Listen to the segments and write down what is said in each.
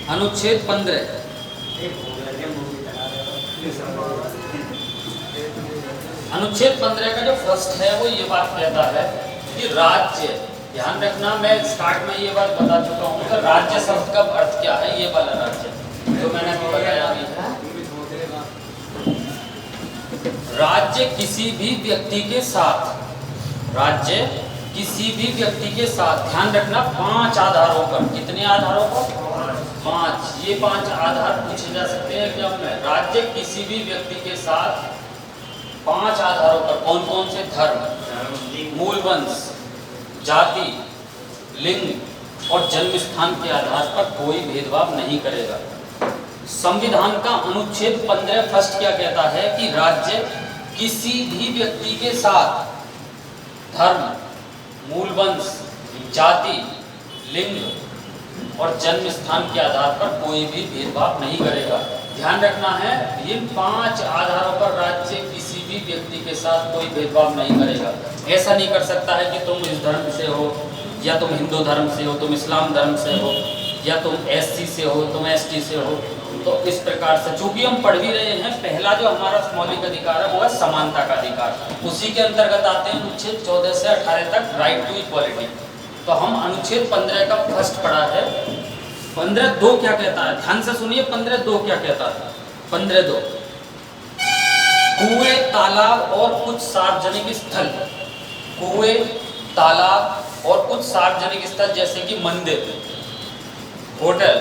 अनुच्छेद 15 अनुच्छेद 15 का जो फर्स्ट है वो ये बात कहता है कि राज्य, ध्यान रखना मैं स्टार्ट में ये बात बता चुका हूँ कि राज्य शब्द का अर्थ क्या है, ये वाला राज्य जो मैंने अभी बताया अभी है। राज्य किसी भी व्यक्ति के साथ, राज्य किसी भी व्यक्ति के साथ, ध्यान रखना 5 आधारों पर, कितने आधारों पर? 5। ये 5 आधार पूछे जा सकते हैं एग्जाम में। राज्य किसी भी व्यक्ति के साथ 5 आधारों पर, कौन कौन से? धर्म, मूल वंश, जाति, लिंग और जन्म स्थान के आधार पर कोई भेदभाव नहीं करेगा। संविधान का अनुच्छेद 15 फर्स्ट क्या कहता है कि राज्य किसी भी व्यक्ति के साथ धर्म, मूल वंश, जाति, लिंग और जन्म स्थान के आधार पर कोई भी भेदभाव नहीं करेगा। ध्यान रखना है, इन 5 आधारों पर राज्य किसी भी व्यक्ति के साथ कोई भेदभाव नहीं करेगा। ऐसा नहीं कर सकता है कि तुम इस धर्म से हो, या तुम हिंदू धर्म से हो, तुम इस्लाम धर्म से हो, या तुम एससी से हो, तुम एसटी से हो। तो इस प्रकार से चूंकि हम पढ़ भी रहे हैं, पहला जो हमारा मौलिक अधिकार है वो है समानता का अधिकार। उसी के अंतर्गत आते हैं अनुच्छेद 14 से 18 तक राइट टू इक्वालिटी। तो हम अनुच्छेद 15 का फर्स्ट पढ़ा है। 15(2) क्या कहता है? ध्यान से सुनिए, 15(2) क्या कहता है? 15(2) कुएं, तालाब और कुछ सार्वजनिक स्थल, कुएं, तालाब और कुछ सार्वजनिक स्थल जैसे कि मंदिर, होटल,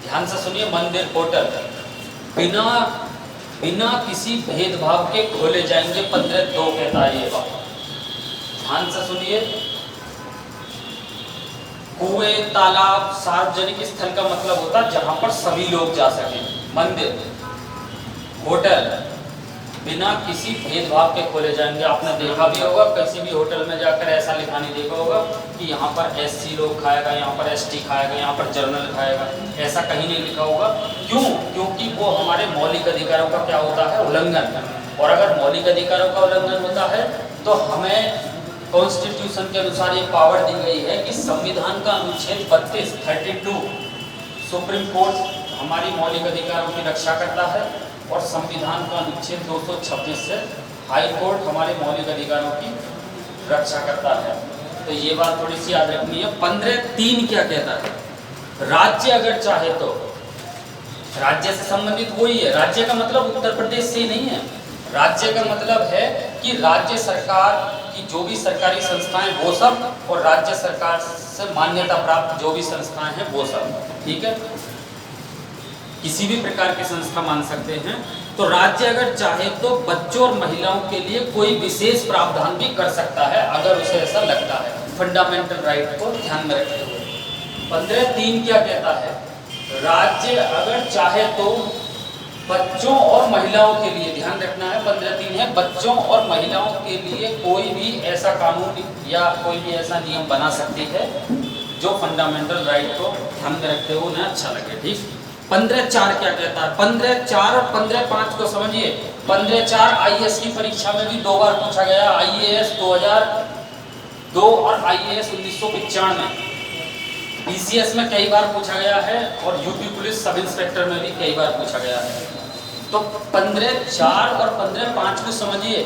ध्यान से सुनिए, मंदिर, होटल बिना किसी भेदभाव के खोले जाएंगे। 15(2) कहता है ये बात, ध्यान से सुनिए। कुएं, तालाब, सार्वजनिक स्थल का मतलब होता है जहां पर सभी लोग जा सकें। मंदिर, होटल बिना किसी भेदभाव के खोले जाएंगे। आपने देखा भी होगा, किसी भी होटल में जाकर ऐसा लिखा नहीं देखा होगा कि यहाँ पर एससी लोग खाएगा, यहाँ पर एसटी खाएगा, यहाँ पर जनरल खाएगा, ऐसा कहीं नहीं लिखा होगा। क्यों? क्योंकि वो हमारे मौलिक अधिकारों का क्या होता है? उल्लंघन। और अगर मौलिक अधिकारों का उल्लंघन होता है तो हमें कॉन्स्टिट्यूशन के अनुसार ये पावर दी गई है कि संविधान का अनुच्छेद 32 सुप्रीम कोर्ट हमारी मौलिक अधिकारों की रक्षा करता है, और संविधान का अनुच्छेद 226 से हाई कोर्ट हमारे मौलिक अधिकारों की रक्षा करता है। तो ये बात थोड़ी सी याद रखनी है। 15(3) क्या कहता है? राज्य अगर चाहे तो, राज्य से संबंधित वही है। राज्य का मतलब उत्तर प्रदेश से ही नहीं है। राज्य का मतलब है कि राज्य सरकार की जो भी सरकारी संस्थाएं वो सब, और राज्य सरकार से मान्यता प्राप्त जो भी संस्थाएं हैं वो सब, ठीक है? किसी भी प्रकार की संस्था मान सकते हैं। तो राज्य अगर चाहे तो बच्चों और महिलाओं के लिए कोई विशेष प्रावधान भी कर सकता है अगर उसे ऐसा लगता है, फंडामेंटल राइट को ध्यान में रखते हुए। 15(3) क्या कहता है? राज्य अगर चाहे तो बच्चों और महिलाओं के लिए, ध्यान रखना है 15(3) है, बच्चों और महिलाओं के लिए कोई भी ऐसा कानून या कोई भी ऐसा नियम बना सकती है जो फंडामेंटल राइट को ध्यान में रखते हुए उन्हें अच्छा लगे, ठीक? 15(4) क्या कहता है? 15(4) और 15(5) को समझिए। 15(4) आईएएस की परीक्षा में भी 2 बार पूछा गया, आईएएस 2002 और आईएएस 1995। बीसीएस में कई बार पूछा गया है, और यूपी पुलिस सब इंस्पेक्टर में भी कई बार पूछा गया है। तो 15(4) और 15(5) को समझिए,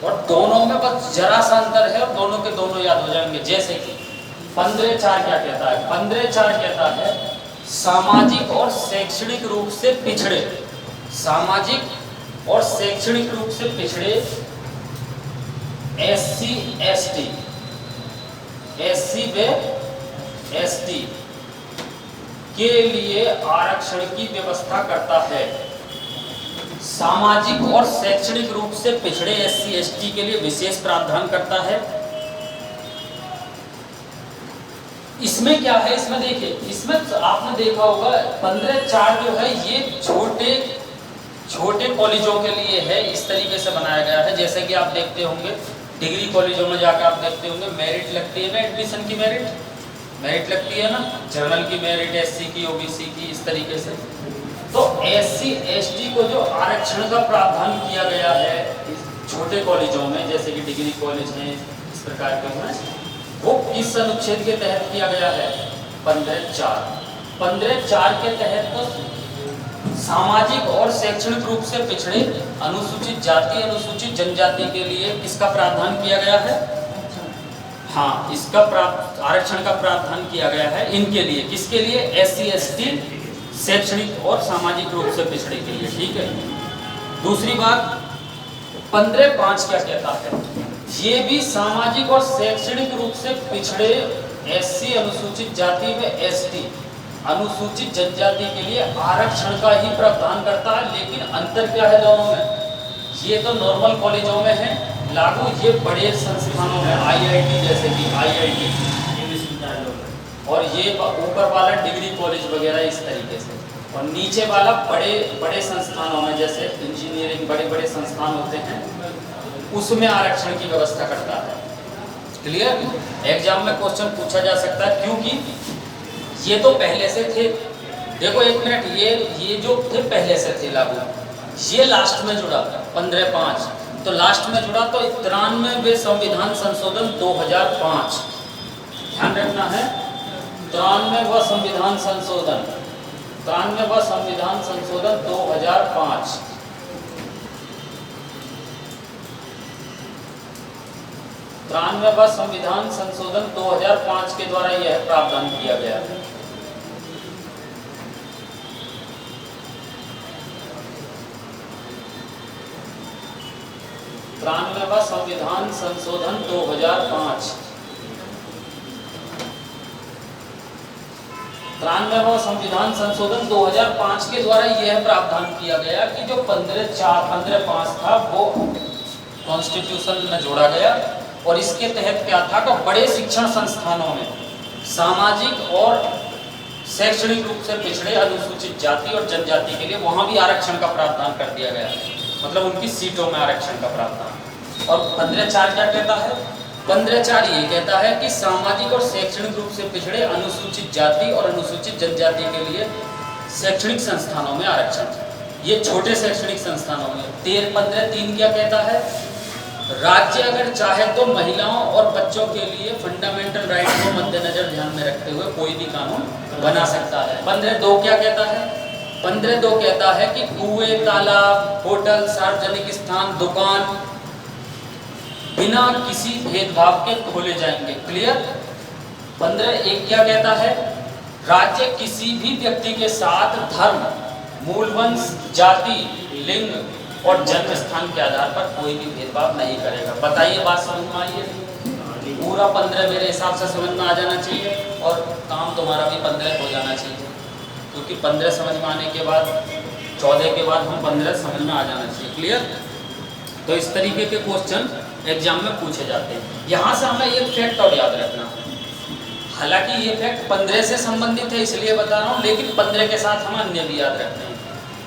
और दोनों में बस जरा सा अंतर है और दोनों के दोनों याद हो जाएंगे। जैसे कि 15(4) क्या कहता है? 15(4) कहता है सामाजिक और शैक्षणिक रूप से पिछड़े, सामाजिक और शैक्षणिक रूप से पिछड़े एससी व एसटी के लिए आरक्षण की व्यवस्था करता है। सामाजिक और शैक्षणिक रूप से पिछड़े एससी एसटी के लिए विशेष प्रावधान करता है। इसमें क्या है? इसमें देखिए, इसमें आपने देखा होगा 15(4) जो है ये छोटे कॉलेजों के लिए है। इस तरीके से बनाया गया है, जैसे कि आप देखते होंगे डिग्री कॉलेजों में जाकर आप देखते होंगे मेरिट लगती है ना, एडमिशन की मेरिट लगती है ना, जनरल की मेरिट, एससी की, ओबीसी की, इस तरीके से। तो एससी एसटी को जो आरक्षण का प्रावधान किया गया है छोटे कॉलेजों में, जैसे कि डिग्री कॉलेज हैं, इस प्रकार के हैं, वो किस अनुच्छेद के तहत किया गया है? 15(4). 15(4) के तहत सामाजिक और शैक्षणिक रूप से पिछड़े अनुसूचित जाति अनुसूचित जनजाति के लिए किसका प्रावधान किया गया है? हाँ, इसका आरक्षण का प्रावधान किया गया है इनके लिए। किसके लिए? SC ST शैक्षणिक और सामाजिक रूप से पिछड़े के लिए। ठीक है। दूसरी बात 15(5) क्या कहता है? ये भी सामाजिक और शैक्षणिक रूप से पिछड़े SC अनुसूचित जाति में ST अनुसूचित जनजाति के लिए आरक्षण का ही प्रावधान करता है। लेकिन अंतर क्या है दोनों में? ये तो नॉर्मल कॉलेजों में है लागू, ये बड़े संस्थानों में IIT जैसे कि IIT और ये ऊपर वाला डिग्री कॉलेज वगैरह इस तरीके से, और नीचे वाला बड़े बड़े संस्थानों में जैसे इंजीनियरिंग बड़े बड़े संस्थान होते हैं उसमें आरक्षण की व्यवस्था करता है। क्लियर? एग्जाम में क्वेश्चन पूछा जा सकता है क्योंकि ये तो पहले से थे। देखो एक मिनट, ये जो थे पहले से थे लागू, ये लास्ट में जुड़ा 15(5), तो लास्ट में जुड़ा तो 93वें संविधान संशोधन 2005, ध्यान रखना है 93वां संविधान संशोधन 93वां संविधान संशोधन 2005। संविधान संशोधन 2005 के द्वारा यह प्रावधान किया गया है। संविधान संशोधन 2005 संविधान संशोधन 2005 के द्वारा यह प्रावधान किया गया कि जो 15(5) था वो कॉन्स्टिट्यूशन में जोड़ा गया, और इसके तहत क्या था कि बड़े शिक्षण संस्थानों में सामाजिक और शैक्षणिक रूप से पिछड़े अनुसूचित जाति और जनजाति के लिए वहां भी आरक्षण का प्रावधान कर दिया गया, मतलब उनकी सीटों में आरक्षण का प्रावधान। और 15(4) क्या कहता है? 15(4) ये कहता है कि सामाजिक और शैक्षणिक रूप से पिछड़े अनुसूचित जाति और अनुसूचित जनजाति के लिए शैक्षणिक संस्थानों में आरक्षण, ये छोटे शैक्षणिक संस्थानों में। 15(3) क्या कहता है? राज्य अगर चाहे तो महिलाओं और बच्चों के लिए फंडामेंटल राइट को मद्देनजर ध्यान में रखते हुए कोई भी कानून बना सकता है। 15(2) क्या कहता है? 15(2) कहता है कि कुएं, तालाब, होटल, सार्वजनिक स्थान, दुकान बिना किसी भेदभाव के खोले जाएंगे। क्लियर? 15(1) क्या कहता है? राज्य किसी भी व्यक्ति के साथ धर्म, मूल वंश, जाति, लिंग और जन्म स्थान के आधार पर कोई भी भेदभाव नहीं करेगा। बताइए, बात समझ में आई है? पूरा 15 मेरे हिसाब से समझ में आ जाना चाहिए और काम तुम्हारा भी 15 हो जाना चाहिए, क्योंकि 15 समझ में आने के बाद 14 के बाद हम 15 समझ में आ जाना चाहिए। क्लियर? तो इस तरीके के क्वेश्चन एग्जाम में पूछे जाते हैं। यहाँ से हमें एक फैक्ट और याद रखना, हालांकि ये फैक्ट 15 से संबंधित है इसलिए बता रहा हूँ, लेकिन 15 के साथ हमें अन्य भी याद रखना है।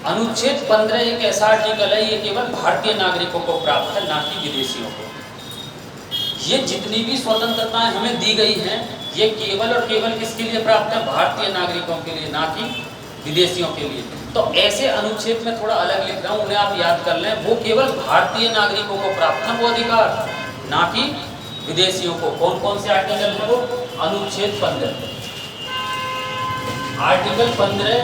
अनुच्छेद 15 एक ऐसा आर्टिकल है, ये केवल भारतीय नागरिकों को प्राप्त है, ना कि विदेशियों को। ये जितनी भी स्वतंत्रताएं हमें दी गई हैं, ये केवल और केवल किसके लिए प्राप्त है? भारतीय नागरिकों के लिए, ना कि विदेशियों के लिए। तो ऐसे अनुच्छेद में थोड़ा अलग लिख रहा हूँ, उन्हें आप याद कर लें। वो केवल भारतीय नागरिकों को प्राप्त है वो अधिकार, ना कि विदेशियों को। कौन कौन से आर्टिकल है वो? अनुच्छेद 15। आर्टिकल 15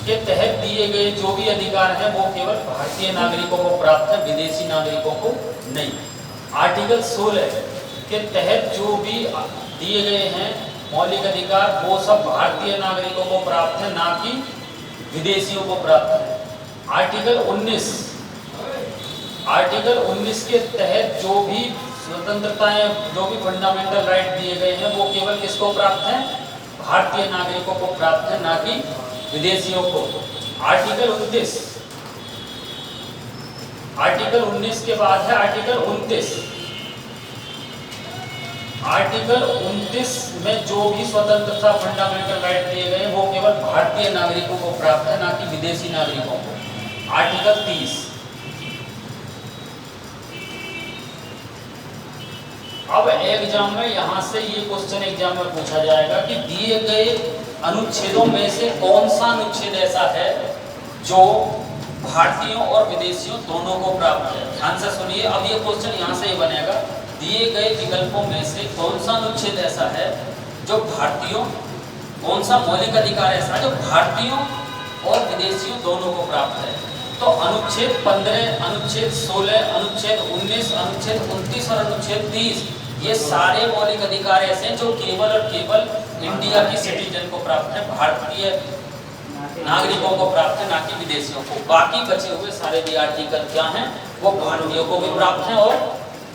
के तहत दिए गए जो भी अधिकार हैं वो केवल भारतीय नागरिकों को प्राप्त है, विदेशी नागरिकों को नहीं। आर्टिकल 16 के तहत जो भी दिए गए हैं मौलिक अधिकार वो सब भारतीय नागरिकों को प्राप्त है, ना कि विदेशियों को प्राप्त है। आर्टिकल 19 के तहत जो भी स्वतंत्रताएं, जो भी फंडामेंटल राइट दिए गए हैं वो केवल किसको प्राप्त है? भारतीय नागरिकों को प्राप्त है, ना कि विदेशियों को। आर्टिकल 19 के बाद है आर्टिकल 29। आर्टिकल 29 में जो भी स्वतंत्रता फंडामेंटल राइट दिए गए वो केवल भारतीय नागरिकों को प्राप्त है, ना कि विदेशी नागरिकों को। आर्टिकल 30। अब एग्जाम में यहाँ से ये क्वेश्चन एग्जाम में पूछा जाएगा कि दिए गए अनुच्छेदों में से कौन सा अनुच्छेद ऐसा है जो भारतीयों और विदेशियों दोनों को प्राप्त है। ध्यान से सुनिए, अब ये क्वेश्चन यहाँ से ही बनेगा दिए गए विकल्पों में से कौन सा अनुच्छेद ऐसा है जो भारतीयों, कौन सा मौलिक अधिकार ऐसा है जो भारतीयों और विदेशियों दोनों को प्राप्त है? तो अनुच्छेद 15, अनुच्छेद 16, अनुच्छेद 19, अनुच्छेद 29 और अनुच्छेद 30, ये सारे मौलिक अधिकार ऐसे हैं जो केवल और केवल इंडिया की सिटीजन को प्राप्त है, भारतीय नागरिकों को प्राप्त है, ना कि विदेशियों को। बाकी बचे हुए सारे भी आर्टिकल क्या हैं, वो भारतीयों को भी प्राप्त हैं और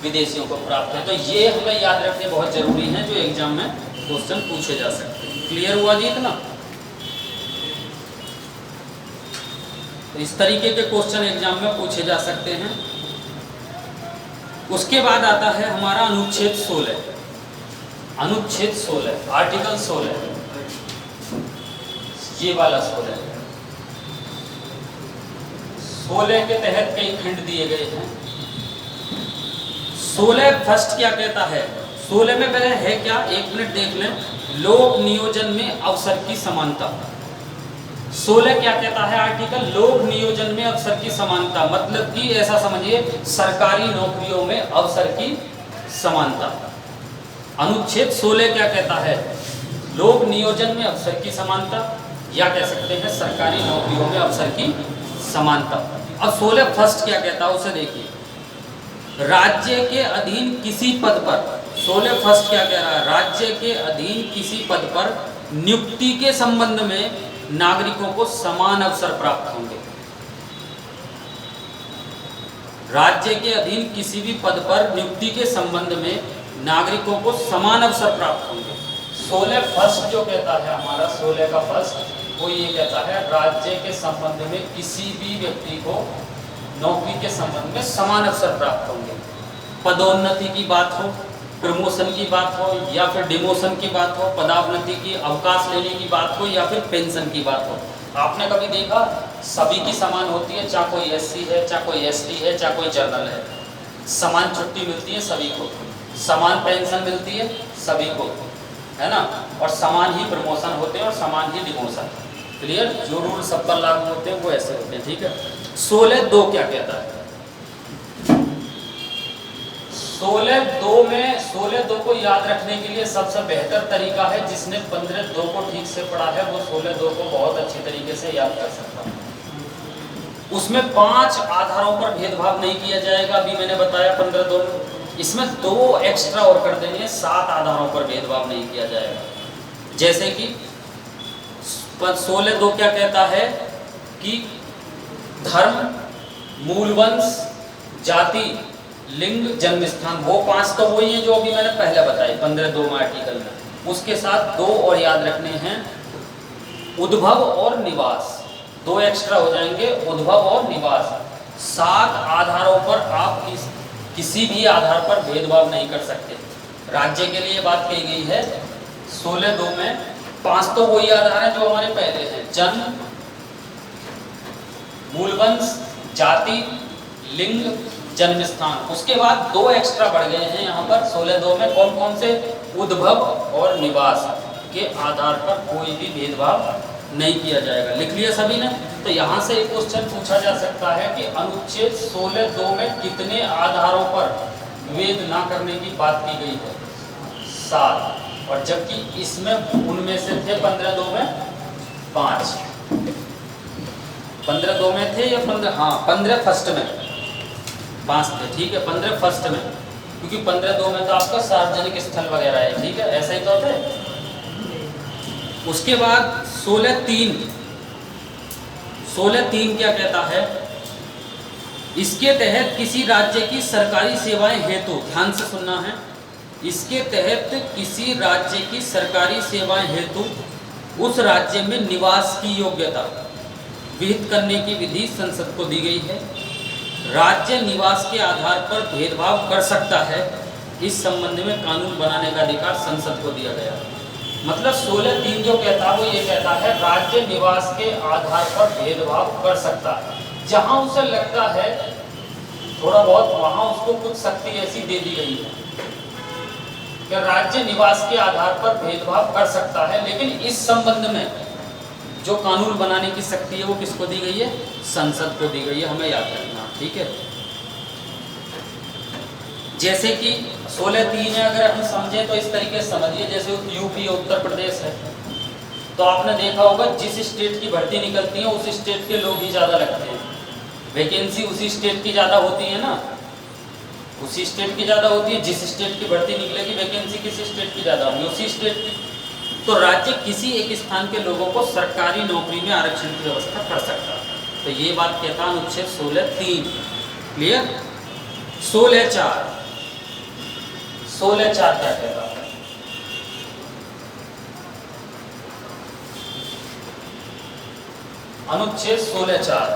विदेशियों को प्राप्त है। तो ये हमें याद रखने बहुत जरूरी है, जो एग्जाम में क्वेश्चन पूछे जा सकते हैं। क्लियर हुआ जी इतना? तो इस तरीके के क्वेश्चन एग्जाम में पूछे जा सकते हैं। उसके बाद आता है हमारा अनुच्छेद 16, अनुच्छेद 16, आर्टिकल 16, ये वाला 16। 16 के तहत कई खंड दिए गए हैं। 16 फर्स्ट क्या कहता है? 16 में पहले है क्या, एक मिनट देख लें। लोक नियोजन में अवसर की समानता। 16 क्या कहता है आर्टिकल? लोक नियोजन में अवसर की समानता, मतलब कि ऐसा समझिए सरकारी नौकरियों में अवसर की समानता। अनुच्छेद 16 क्या कहता है? लोक नियोजन में अवसर की समानता, या कह सकते हैं सरकारी नौकरियों में अवसर की समानता। अब 16 फर्स्ट क्या कहता है उसे देखिए। राज्य के अधीन किसी पद पर, 16 फर्स्ट क्या कह रहा है? राज्य के अधीन किसी पद पर नियुक्ति के संबंध में नागरिकों को समान अवसर प्राप्त होंगे। राज्य के अधीन किसी भी पद पर नियुक्ति के संबंध में नागरिकों को समान अवसर प्राप्त होंगे। 16 फर्स्ट जो कहता है हमारा, 16 का फर्स्ट वो ये कहता है राज्य के संबंध में किसी भी व्यक्ति को नौकरी के संबंध में समान अवसर प्राप्त होंगे। पदोन्नति की बात हो, प्रमोशन की बात हो, या फिर डिमोशन की बात हो, पदावनति की, अवकाश लेने की बात हो, या फिर पेंशन की बात हो। आपने कभी देखा सभी की समान होती है, चाहे कोई एससी है, चाहे कोई एसटी है, चाहे कोई जनरल है, समान छुट्टी मिलती है सभी को, समान पेंशन मिलती है सभी को, है ना, और समान ही प्रमोशन होते हैं और समान ही डिमोशन। क्लियर? जो रूल सब पर लागू होते हैं वो ऐसे होते हैं, ठीक है। 16(2) क्या कहता है? 16(2) में 16(2) को याद रखने के लिए सबसे बेहतर तरीका है, जिसने 15(2) को ठीक से पढ़ा है वो 16(2) को बहुत अच्छी तरीके से याद कर सकता है। उसमें 5 आधारों पर भेदभाव नहीं किया जाएगा, अभी मैंने बताया 15(2) में। इसमें 2 एक्स्ट्रा और कर देंगे, 7 आधारों पर भेदभाव नहीं किया जाएगा। जैसे कि 16(2) क्या कहता है कि धर्म, मूलवंश, जाति, लिंग, जन्म स्थान, वो 5 तो वही है जो अभी मैंने पहले बताई 15(2) में आर्टिकल में। उसके साथ 2 और याद रखने हैं, उद्भव और निवास, 2 एक्स्ट्रा हो जाएंगे, उद्भव और निवास। 7 आधारों पर आप किसी भी आधार पर भेदभाव नहीं कर सकते। राज्य के लिए बात कही गई है 16(2) में। 5 तो वही आधार है जो हमारे पहले हैं, जन्म, मूलवंश, जाति, लिंग, जन्म स्थान। उसके बाद 2 एक्स्ट्रा बढ़ गए हैं यहाँ पर 16(2) में। कौन कौन से? उद्भव और निवास के आधार पर कोई भी भेदभाव नहीं किया जाएगा। लिख लिया सभी ने? तो यहाँ से एक क्वेश्चन पूछा जा सकता है कि अनुच्छेद 16(2) में कितने आधारों पर विभेद ना करने की बात की गई है? 7, और जबकि इसमें उनमें से थे 15(2) में 5। 15(2) में थे या 15? हाँ, 15 फर्स्ट में 5 थे, ठीक है, 15 फर्स्ट में, क्योंकि 15(2) में तो आपका सार्वजनिक स्थल वगैरह है, ठीक है, ऐसा ही तो थे। उसके बाद 16(3), 16(3) क्या कहता है? इसके तहत किसी राज्य की सरकारी सेवाएं हेतु, ध्यान से सुनना है, इसके तहत किसी राज्य की सरकारी सेवाएं हेतु उस राज्य में निवास की योग्यता विहित करने की विधि संसद को दी गई है। राज्य निवास के आधार पर भेदभाव कर सकता है, इस संबंध में कानून बनाने का अधिकार संसद को दिया गया। मतलब 16(3) जो कहता है वो ये कहता है राज्य निवास के आधार पर भेदभाव कर सकता है, जहां उसे लगता है थोड़ा बहुत, वहां उसको कुछ शक्ति ऐसी दे दी गई है कि राज्य निवास के आधार पर भेदभाव कर सकता है। लेकिन इस संबंध में जो कानून बनाने की शक्ति है वो किसको दी गई है? संसद को दी गई है, हमें याद रखना, ठीक है। जैसे कि 16(3) है, अगर हम समझें तो इस तरीके से समझिए, जैसे यूपी उत्तर प्रदेश है, तो आपने देखा होगा जिस स्टेट की भर्ती निकलती है उस स्टेट के लोग ही ज़्यादा लगते हैं, वैकेंसी उसी स्टेट की ज़्यादा होती है ना, उसी स्टेट की ज़्यादा होती है, जिस स्टेट की भर्ती निकलेगी वैकेंसी किस स्टेट की ज़्यादा होगी, उसी स्टेट की। तो राज्य किसी एक स्थान के लोगों को सरकारी नौकरी में आरक्षण की व्यवस्था कर सकता है। तो ये बात कहता है अनुच्छेद 16(3). क्लियर? 16(4) 16(4) क्या कहता है? अनुच्छेद 16(4),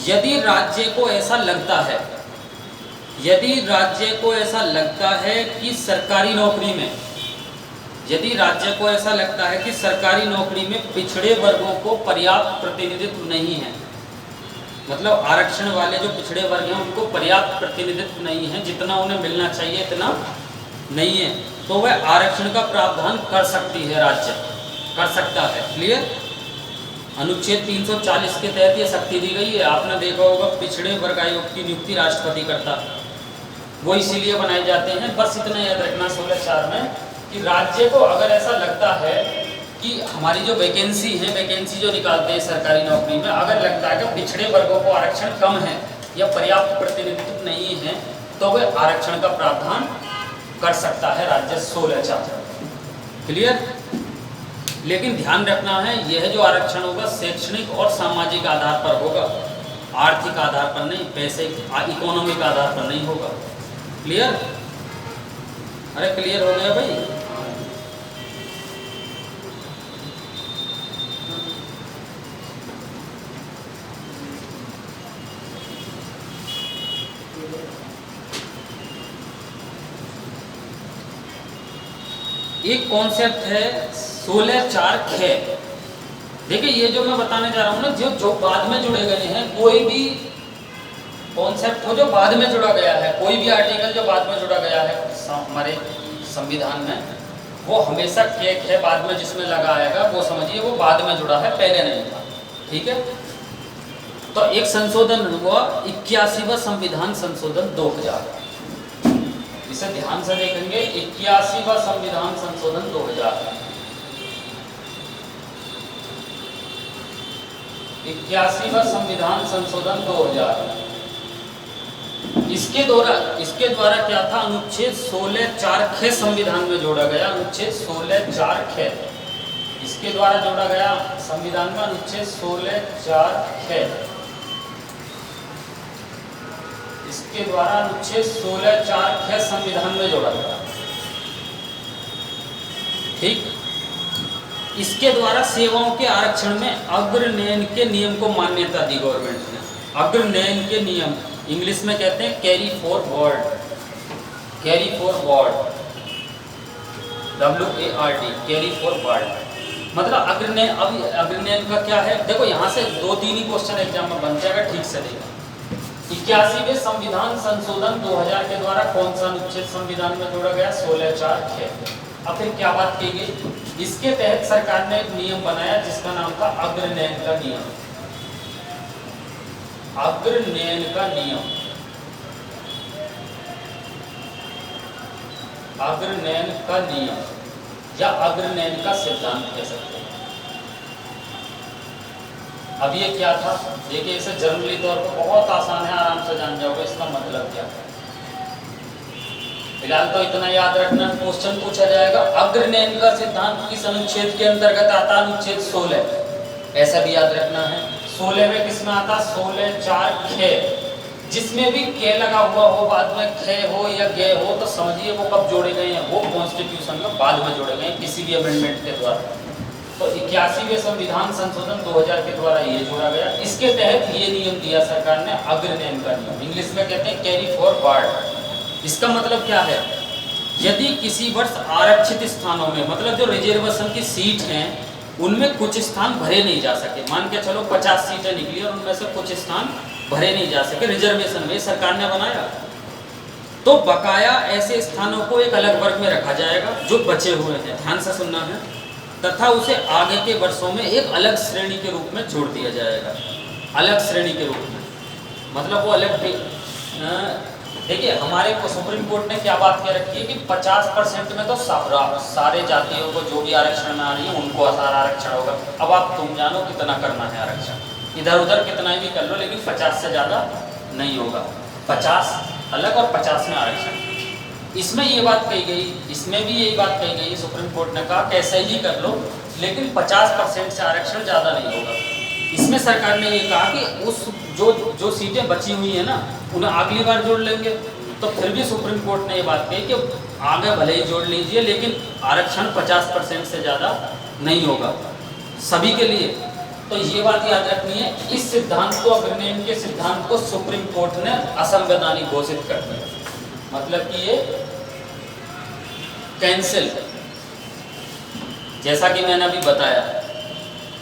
यदि राज्य को ऐसा लगता है, यदि राज्य को ऐसा लगता है कि सरकारी नौकरी में, यदि राज्य को ऐसा लगता है कि सरकारी नौकरी में पिछड़े वर्गों को पर्याप्त प्रतिनिधित्व नहीं है, मतलब आरक्षण वाले जो पिछड़े वर्ग हैं उनको पर्याप्त प्रतिनिधित्व नहीं है, जितना उन्हें मिलना चाहिए इतना नहीं है, तो वह आरक्षण का प्रावधान कर सकती है, राज्य कर सकता है। क्लियर? अनुच्छेद 340 के तहत ये शक्ति दी गई है। आपने देखा होगा पिछड़े वर्ग आयोग की नियुक्ति राष्ट्रपति करता, वो इसीलिए बनाए जाते हैं। बस इतना याद रखना 16(4) में कि राज्य को अगर ऐसा लगता है कि हमारी जो वैकेंसी है, वैकेंसी जो निकालते हैं सरकारी नौकरी में, अगर लगता है कि पिछड़े वर्गों को आरक्षण कम है या पर्याप्त प्रतिनिधित्व नहीं है, तो वह आरक्षण का प्रावधान कर सकता है राज्य 16(4). क्लियर? लेकिन ध्यान रखना है, यह जो आरक्षण होगा शैक्षणिक और सामाजिक आधार पर होगा, आर्थिक आधार पर नहीं, पैसे इकोनॉमिक आधार पर नहीं होगा। क्लियर? अरे क्लियर हो गया भाई? एक कॉन्सेप्ट है 16(4)(ख). देखिए ये जो मैं बताने जा रहा हूँ ना, जो बाद में जुड़े गए हैं, कोई भी कॉन्सेप्ट हो जो बाद में जुड़ा गया है, कोई भी आर्टिकल जो बाद में जुड़ा गया है हमारे संविधान में, वो हमेशा ख है, बाद में जिसमें लगा आएगा वो समझिए वो बाद में जुड़ा है, पहले नहीं था। ठीक है? तो एक संशोधन हुआ 81वां संविधान संशोधन 2000, इसे ध्यान से देखेंगे। 81वां संविधान संशोधन 2000, 81वां संविधान संशोधन 2000। इसके द्वारा क्या था? अनुच्छेद 16(4)(ख) संविधान में जोड़ा गया। अनुच्छेद 16(4)(ख) इसके द्वारा जोड़ा गया संविधान में, अनुच्छेद 16(4)(ख) इसके द्वारा अनुच्छेद 16(4)(ख) संविधान में जोड़ा गया। ठीक? इसके द्वारा सेवाओं के आरक्षण में अग्रनयन के नियम को मान्यता दी गवर्नमेंट ने। अग्रनयन के नियम इंग्लिश में कहते हैं carry forward, carry forward, WARD, carry forward मतलब अग्रनयन। अब अग्रनयन का क्या है? देखो यहाँ से 2-3 ही क्वेश्चन एग्जाम में बन जाएगा, ठीक से देखो। 81वें संविधान संशोधन 2000 के द्वारा कौन सा अनुच्छेद संविधान में जोड़ा गया? 16(4)(ख). अब फिर क्या बात की गई? इसके तहत सरकार ने एक नियम बनाया जिसका नाम था अग्रनयन का नियम। अग्रनयन का नियम, अग्रनयन का नियम या अग्रनयन का सिद्धांत कह सकते हैं। अब ये क्या था? देखिए इसे जनरली तौर पर बहुत आसान है, आराम से जान जाओगे इसका मतलब क्या है। फिलहाल तो इतना याद रखना, क्वेश्चन पूछा जाएगा अग्रनयन का सिद्धांत किस अनुच्छेद के अंतर्गत आता? अनुच्छेद 16, ऐसा भी याद रखना है। 16वें किसमें आता? 16(4)(ख), जिसमें भी के लगा हुआ हो, बाद में ख हो या गे हो, तो समझिए वो कब जोड़े गए हैं? वो कॉन्स्टिट्यूशन में बाद में जोड़े गए हैं किसी भी अमेंडमेंट के द्वारा। तो 81वें संविधान संशोधन 2000 के द्वारा ये जोड़ा गया। इसके तहत ये नियम दिया सरकार ने, अग्रनयन का नियम, इंग्लिश में कहते हैं कैरी फॉरवर्ड। इसका मतलब क्या है? यदि किसी वर्ष आरक्षित स्थानों में, मतलब जो रिजर्वेशन की सीट हैं उनमें कुछ स्थान भरे नहीं जा सके, मान के चलो 50 सीटें निकली और उनमें से कुछ स्थान भरे नहीं जा सके रिजर्वेशन में, सरकार ने बनाया, तो बकाया ऐसे स्थानों को एक अलग वर्ग में रखा जाएगा जो बचे हुए हैं, ध्यान से सुनना है, तथा उसे आगे के वर्षों में एक अलग श्रेणी के रूप में जोड़ दिया जाएगा। अलग श्रेणी के रूप में मतलब वो अलग देखिए हमारे को सुप्रीम कोर्ट ने क्या बात कह रखी है कि 50% में तो सारे जातियों को जो भी आरक्षण में आ रही है उनको सारा आरक्षण होगा। अब आप तुम जानो कितना करना है आरक्षण, इधर उधर कितना भी कर लो, लेकिन 50 से ज़्यादा नहीं होगा। 50 अलग और 50 में आरक्षण। इसमें ये बात कही गई, इसमें भी यही बात कही गई, सुप्रीम कोर्ट ने कहा कैसे ही कर लो लेकिन 50% से आरक्षण ज़्यादा नहीं होगा। इसमें सरकार ने ये कहा कि उस जो सीटें बची हुई हैं ना उन्हें अगली बार जोड़ लेंगे। तो फिर भी सुप्रीम कोर्ट ने ये बात कही कि आगे भले ही जोड़ लीजिए लेकिन आरक्षण 50% से ज़्यादा नहीं होगा सभी के लिए। तो ये बात याद रखनी है, इस सिद्धांत को, अग्रनेम के सिद्धांत को सुप्रीम कोर्ट ने असंवैधानिक घोषित कर दिया, मतलब कि ये कैंसिल। जैसा कि मैंने अभी बताया,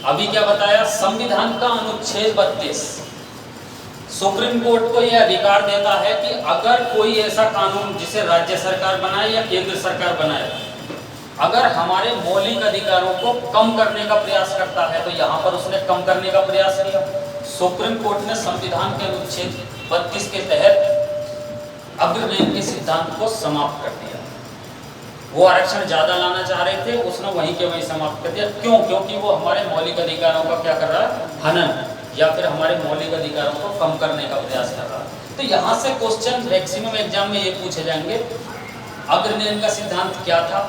अभी क्या बताया, संविधान का अनुच्छेद 32 सुप्रीम कोर्ट को यह अधिकार देता है कि अगर कोई ऐसा कानून जिसे राज्य सरकार बनाए या केंद्र सरकार बनाए, अगर हमारे मौलिक अधिकारों को कम करने का प्रयास करता है, तो यहाँ पर उसने कम करने का प्रयास किया। सुप्रीम कोर्ट ने संविधान के अनुच्छेद 32 के तहत अग्रनेम के सिद्धांत को समाप्त कर दिया। वो आरक्षण ज़्यादा लाना चाह रहे थे, उसने वहीं के वहीं समाप्त कर दिया। क्यों? क्योंकि वो हमारे मौलिक अधिकारों का क्या कर रहा है, हनन, या फिर हमारे मौलिक अधिकारों को कम करने का प्रयास कर रहा है। तो यहाँ से क्वेश्चन मैक्सिमम एग्जाम में ये पूछे जाएंगे, अग्रनेम का सिद्धांत क्या था,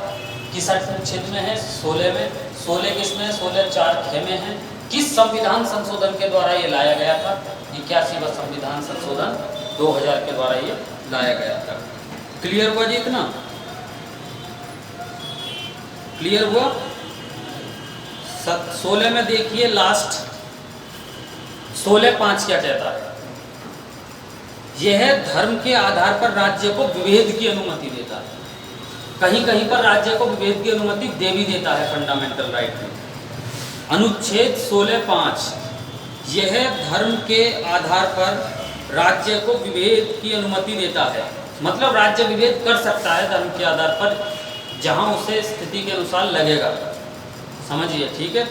किस अनुच्छेद में है, 16 में, 16 किसमें है, 16 4 में है, किस संविधान संशोधन के द्वारा ये लाया गया था, 81वां संविधान संशोधन 2000 के द्वारा ये लाया गया था। क्लियर हुआ जी? इतना क्लियर हुआ? 16 में देखिए लास्ट 16(5) क्या कहता है, यह धर्म के आधार पर राज्य को विभेद की अनुमति देता है। कहीं कहीं पर राज्य को विभेद की अनुमति दे भी देता है फंडामेंटल राइट में। अनुच्छेद 16(5) यह धर्म के आधार पर राज्य को विभेद की अनुमति देता है, मतलब राज्य विभेद कर सकता है धर्म के आधार पर जहां उसे स्थिति के अनुसार लगेगा। समझिए, ठीक है।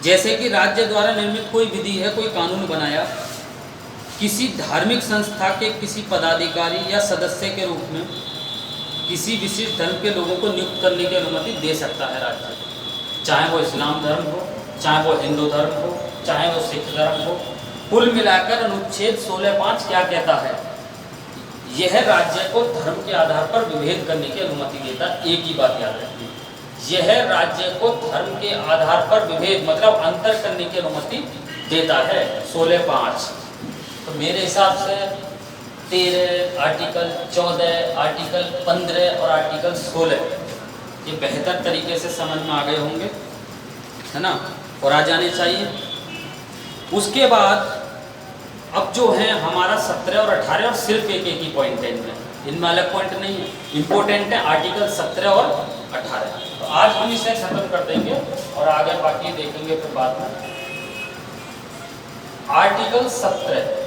जैसे कि राज्य द्वारा निर्मित कोई विधि है, कोई कानून बनाया, किसी धार्मिक संस्था के किसी पदाधिकारी या सदस्य के रूप में किसी विशिष्ट धर्म के लोगों को नियुक्त करने की अनुमति दे सकता है राज्य, चाहे वो इस्लाम धर्म हो, चाहे वो हिंदू धर्म हो, चाहे वो सिख धर्म हो। कुल मिलाकर अनुच्छेद 16(5) क्या कहता है, यह राज्य को धर्म के आधार पर विभेद करने की अनुमति देता है। एक ही बात याद रखनी, यह राज्य को धर्म के आधार पर विभेद मतलब अंतर करने की अनुमति देता है 16(5). तो मेरे हिसाब से 13, आर्टिकल 14, आर्टिकल 15 और आर्टिकल 16 ये बेहतर तरीके से समझ में आ गए होंगे, है ना, और आ जाने चाहिए। उसके बाद अब जो है हमारा 17 और 18 और सिर्फ एक ही पॉइंट है इनमें अलग पॉइंट नहीं है, इम्पोर्टेंट है आर्टिकल 17 और 18। तो आज हम इसे खत्म कर देंगे और आगे बाकी देखेंगे फिर बाद में। आर्टिकल 17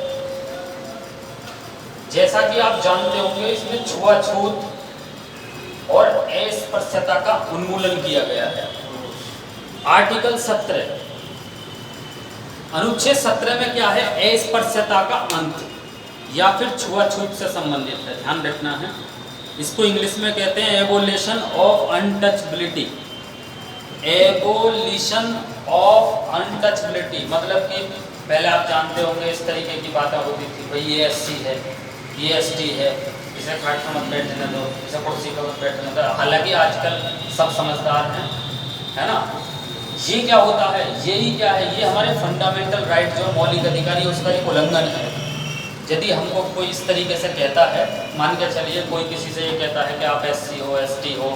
जैसा कि आप जानते होंगे, इसमें छुआछूत और अस्पृश्यता का उन्मूलन किया गया है। आर्टिकल 17 अनुच्छेद 17 में क्या है, अस्पृश्यता का अंत या फिर छुआछूत से संबंधित है, ध्यान रखना है। इसको इंग्लिश में कहते हैं abolition of untouchability. Abolition of untouchability मतलब कि पहले आप जानते होंगे इस तरीके की बातें होती थी, भाई ये एससी है, ये एसटी है, इसे खाट का मत बैठने दो, इसे कुर्सी पर मत बैठने दो। हालांकि आजकल सब समझदार हैं, है ना। ये क्या होता है, यही क्या है, ये हमारे फंडामेंटल राइट जो मौलिक अधिकार है उसका एक उल्लंघन है। यदि हमको कोई इस तरीके से कहता है, मान के चलिए कोई किसी से ये कहता है कि आप एससी हो, एसटी हो,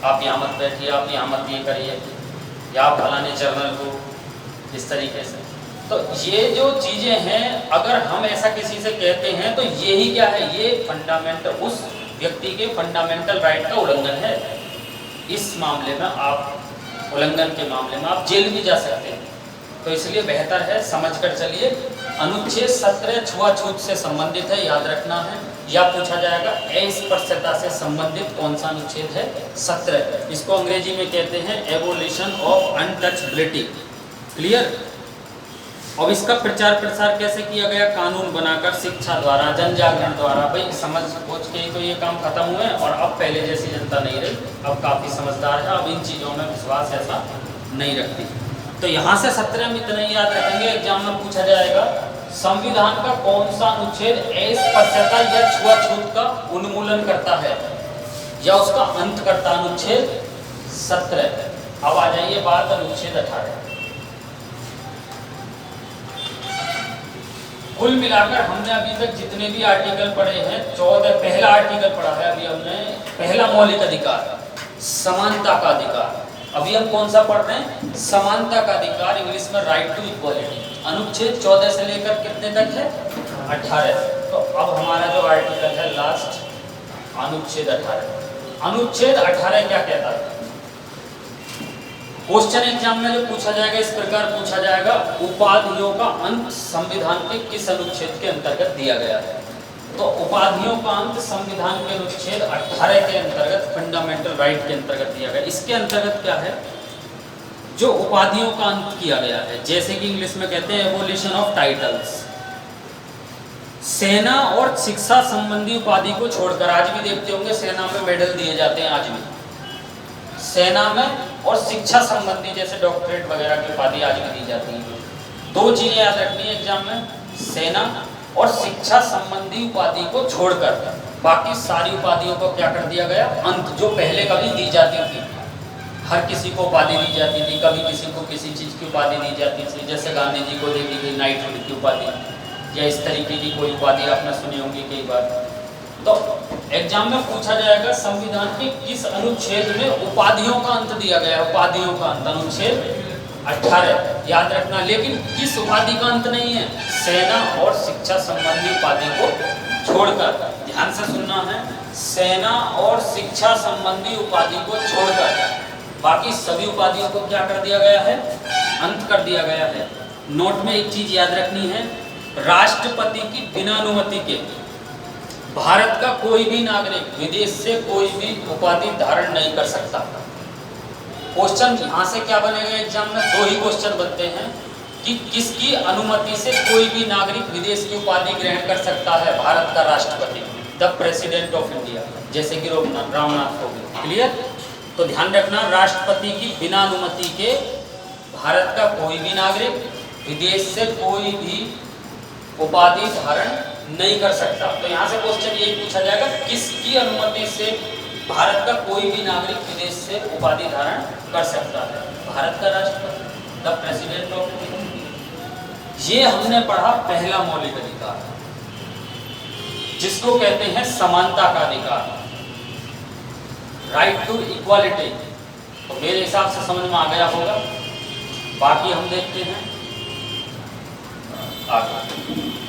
आप यहाँ मत बैठिए, आप यहाँ मत ये करिए, या आप फलाने जर्नल हो, इस तरीके से। तो ये जो चीज़ें हैं, अगर हम ऐसा किसी से कहते हैं तो यही क्या है, ये फंडामेंटल उस व्यक्ति के फंडामेंटल राइट का उल्लंघन है। इस मामले में आप उल्लंघन के मामले में आप जेल भी जा सकते हैं। तो इसलिए बेहतर है समझ कर चलिए। अनुच्छेद 17 छुआछूत से संबंधित है, याद रखना है, या पूछा जाएगा अस्पृश्यता से संबंधित कौन सा अनुच्छेद है, 17। इसको अंग्रेजी में कहते हैं एबोलिशन ऑफ अनटचबिलिटी। क्लियर। अब इसका प्रचार प्रसार कैसे किया गया? कानून बनाकर, शिक्षा द्वारा, जन जागरण द्वारा। भाई समझ सोच के ही तो ये काम खत्म हुए और अब पहले जैसी जनता नहीं रही, अब काफ़ी समझदार है, अब इन चीज़ों में विश्वास ऐसा नहीं रखती। तो यहाँ से 17 में इतना ही याद रखेंगे, एग्जाम में पूछा जाएगा संविधान का कौन सा अनुच्छेद अस्पृश्यता या छुआछूत का उन्मूलन करता है या उसका अंत करता? अनुच्छेद 17। अब आ जाइए बात अनुच्छेद 18। कुल मिलाकर हमने अभी तक जितने भी आर्टिकल पढ़े हैं 14, पहला आर्टिकल पढ़ा है अभी हमने, पहला मौलिक अधिकार समानता का अधिकार। अभी हम कौन सा पढ़ रहे हैं? समानता का अधिकार, इंग्लिश में राइट टू इक्वालिटी। अनुच्छेद 14 से लेकर कितने तक है? 18। तो अब हमारा जो आर्टिकल है लास्ट, अनुच्छेद 18। अनुच्छेद 18 क्या कहता है? क्वेश्चन एग्जाम में जो पूछा जाएगा इस प्रकार पूछा जाएगा, उपाधियों का अंत संविधान के किस अनुच्छेद के अंतर्गत दिया गया है? तो उपाधियों का अंत संविधान के अनुच्छेद 18 के अंतर्गत, फंडामेंटल राइट के अंतर्गत दिया गया। इसके अंतर्गत क्या है? जो उपाधियों का अंत किया गया है, जैसे कि इंग्लिश में कहते हैं एबोलिशन ऑफ टाइटल्स। सेना और शिक्षा संबंधी उपाधि को छोड़कर, आज भी देखते होंगे सेना में मेडल दिए जाते हैं, आज भी सेना में, और शिक्षा संबंधी जैसे डॉक्टरेट वगैरह की उपाधि आज भी दी जाती है। दो चीजें याद रखनी है एग्जाम में, सेना और शिक्षा संबंधी उपाधि को छोड़कर बाकी सारी उपाधियों को क्या कर दिया गया? अंत। जो पहले कभी दी जाती थी, हर किसी को उपाधि दी जाती थी, कभी किसी को किसी चीज़ की उपाधि दी जाती थी, जैसे गांधी जी को दे दी गई नाइटहुड की उपाधि, या इस तरीके की कोई उपाधि आपने सुनी होंगी कई बार। तो एग्जाम में पूछा जाएगा संविधान के किस अनुच्छेद में उपाधियों का अंत दिया गया? उपाधियों का अंत अनुच्छेद 18 याद रखना। लेकिन किस उपाधि का अंत नहीं है? सेना और शिक्षा संबंधी उपाधि को छोड़कर, ध्यान से सुनना है, सेना और शिक्षा संबंधी उपाधि को छोड़कर बाकी सभी उपाधियों को क्या कर दिया गया है? अंत कर दिया गया है। नोट में एक चीज याद रखनी है, राष्ट्रपति की बिना अनुमति के भारत का कोई भी नागरिक विदेश से कोई भी उपाधि धारण नहीं कर सकता। क्वेश्चन यहाँ से क्या बनेगा एग्जाम में? दो ही क्वेश्चन बनते हैं कि किसकी अनुमति से कोई भी नागरिक विदेश की उपाधि ग्रहण कर सकता है? भारत का राष्ट्रपति, द प्रेसिडेंट ऑफ इंडिया, जैसे कि रामनाथ कोविंद। क्लियर? तो ध्यान रखना, राष्ट्रपति की बिना अनुमति के भारत का कोई भी नागरिक विदेश से कोई भी उपाधि धारण नहीं कर सकता। तो यहाँ से क्वेश्चन यही पूछा जाएगा, किसकी अनुमति से भारत का कोई भी नागरिक विदेश से उपाधि धारण कर सकता है? भारत का राष्ट्रपति, द प्रेसिडेंट ऑफ इंडिया। ये हमने पढ़ा पहला मौलिक अधिकार, जिसको कहते हैं समानता का अधिकार, राइट टू इक्वालिटी। तो मेरे हिसाब से समझ में आ गया होगा। बाकी हम देखते हैं आगे।